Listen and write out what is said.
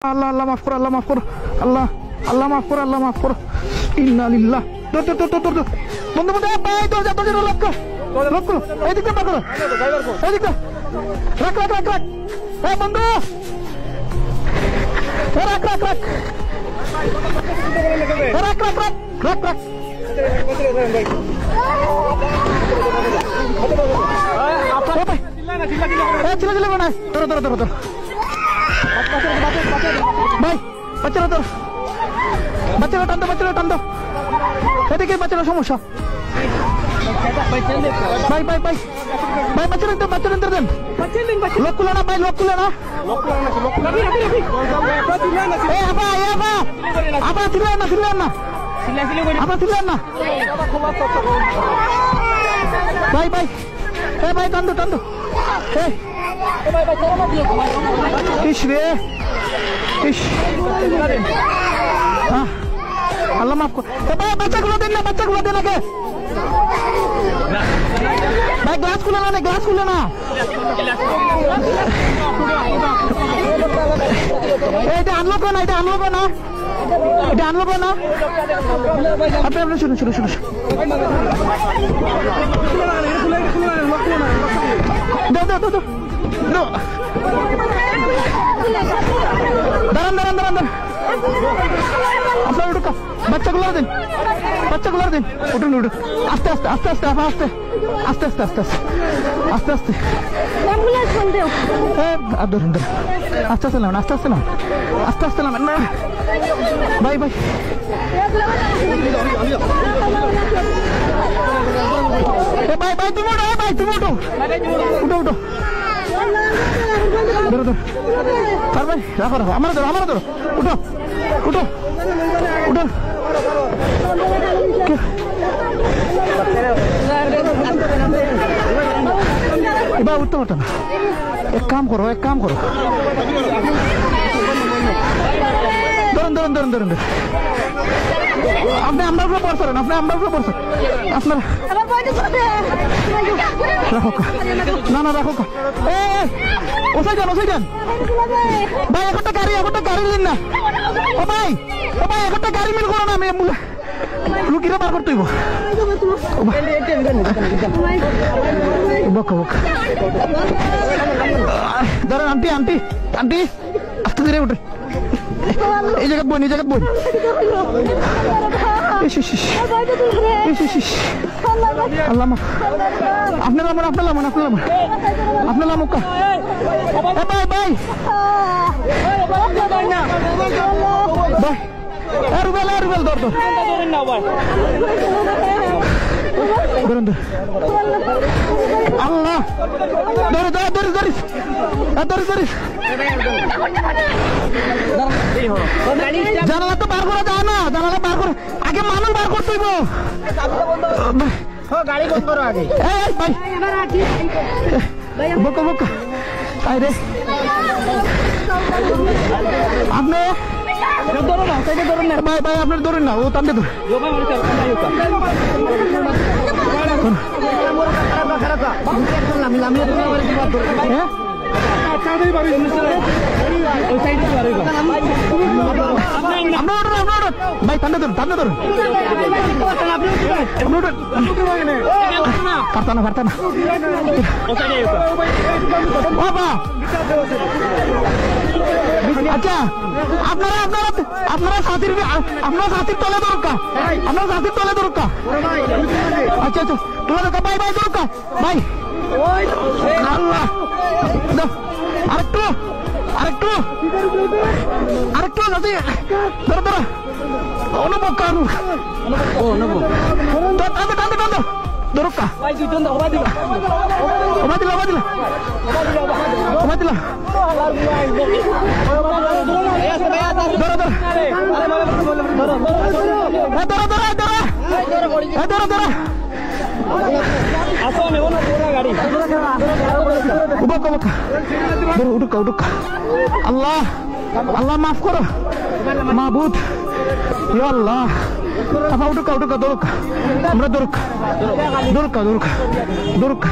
আল্লাহ আল্লাহ মাফ করো, আল্লাহ মাফ করো, আল্লাহ আল্লাহ মাফ করো, আল্লাহ মাফ করো। ইন্না লিল্লাহ। বন্ধু বন্ধু ভাই দরজা লক করো, লক করো। এইদিকটা পা করো, এইদিকটা রাখ রাখ রাখ রাখ। এই বন্ধু রাখ রাখ রাখ রাখ রাখ রাখ রাখ রাখ। চিল্লা না, ধরো ধরো ধরো ধরো ভাই, বাচ্চারা তোর বাচ্চারা টান দো, বাচ্চারা টান দো। এদিকে বাচ্চারা সমস্যা। ভাই ভাই ভাই ভাই বাচ্চারা দেন, বাচ্চারা দেন। লক খুলে না ভাই, লক খুলে না। আবার ছিলেন না, ছিলেন না, আবার ছিলেন না ভাই ভাই। এ ভাই টান দো, টান দো। ইস রে, ইস আল্লাহ মাফ কর। ভাই বাচ্চাগুলো দেন না, বাচ্চাগুলো দেন আগে ভাই। গ্লাস খুলে না, গ্লাস খুলে না। এটা আনলোক না, এটা আনলোক না, এটা আনলোক না। আপনি আপনি শুনুন শুনুন শুনুন। দাও দাও দাও দাও। দাঁড়ান দাঁড়ান দাঁড়ান দাঁড়ান। আপনার উঠুকা, বাচ্চাগুলো দিন, বাচ্চাগুলো দিন। উঠুন উঠুন, আস্তে আস্তে আস্তে আস্তে আস্তে আস্তে আস্তে আস্তে আস্তে আস্তে আস্তে। ধরুন ধরুন, আস্তে আস্তে নাম, আস্তে আস্তে নাম, আস্তে আস্তে নাম না ভাই ভাই। ভাই ভাই তুমি উঠো, ভাই তুমি উঠো, উঠো উঠো। ধরো ধরো, আর ভাই রাখো রাখো, আমার ধরো, আমার ধরো। উঠো উঠো উঠো। এবার উঠতে পারতো না। এক কাম করো, এক কাম করো। ধরুন ধরুন ধরুন ধরুন। আপনি আমরা উপরে পড়ছেন, আপনি আমরা উপরে পড়ছেন। আপনার রাখো, না না রাখো। ওসাই যান, ওসাই যান ভাই। একটা গাড়ি, একটা গাড়ি দিন না। ও ভাই, ও ভাই একটা গাড়ি মিল করো না। আমি লুকিয়ে বার করতে হইব। ধরেন আন্টি, আন্টি আন্টি আস্তে ধীরে উঠে। এই জায়গা বোন, এই জায়গা বোন। আল্লাহ আপনার লামন, আপনার লামন, আপনার লামন, আপনার লামুকা। ভাই ভাই ভাই, রুবেল, রুবেল ধর ধর। আল্লাহ ধরে ধরে ধরে ধরিস, ধরে ধরিস। জানালা তো বার করা যায় না, জানালা বার করে আগে মানুষ বার করতে হইব। গাড়ি বন্ধ করো আগে। ভাই বোকা বোকা রে আপনি ধরো না, সাইডে ধরুন না ভাই, ভাই আপনার ধরুন না, ও টানতে ধরুন। ভাই টানতে ধরুন, টানতে ধরুন। পারতা না, পারতা না। আচ্ছা আপনারা আপনারা আপনারা সাথীর, আপনারা সাথীর তলে দরকার, আপনারা সাথীর তলে দরকার। আচ্ছা আচ্ছা তোলা দরকার ভাই, ভাই দরকার ভাই। আল্লাহ আরেকটু, আরেকটু, আরেকটু আছে। ধরো ধরো, অনুভব কারু টানতে টানতে টানতে দরকা। ওবা দিলা, ওবা দিলা, ওবা দিলা। ধরো ধরো ধরো ধরো ধরো ধরো। আল্লাহ আল্লাহ মাফ করো মাহবুদ, আল্লাহ। আপা উঠুকা উঠুকা, দরকা আমরা দরকা দরকা দরকা দরকা।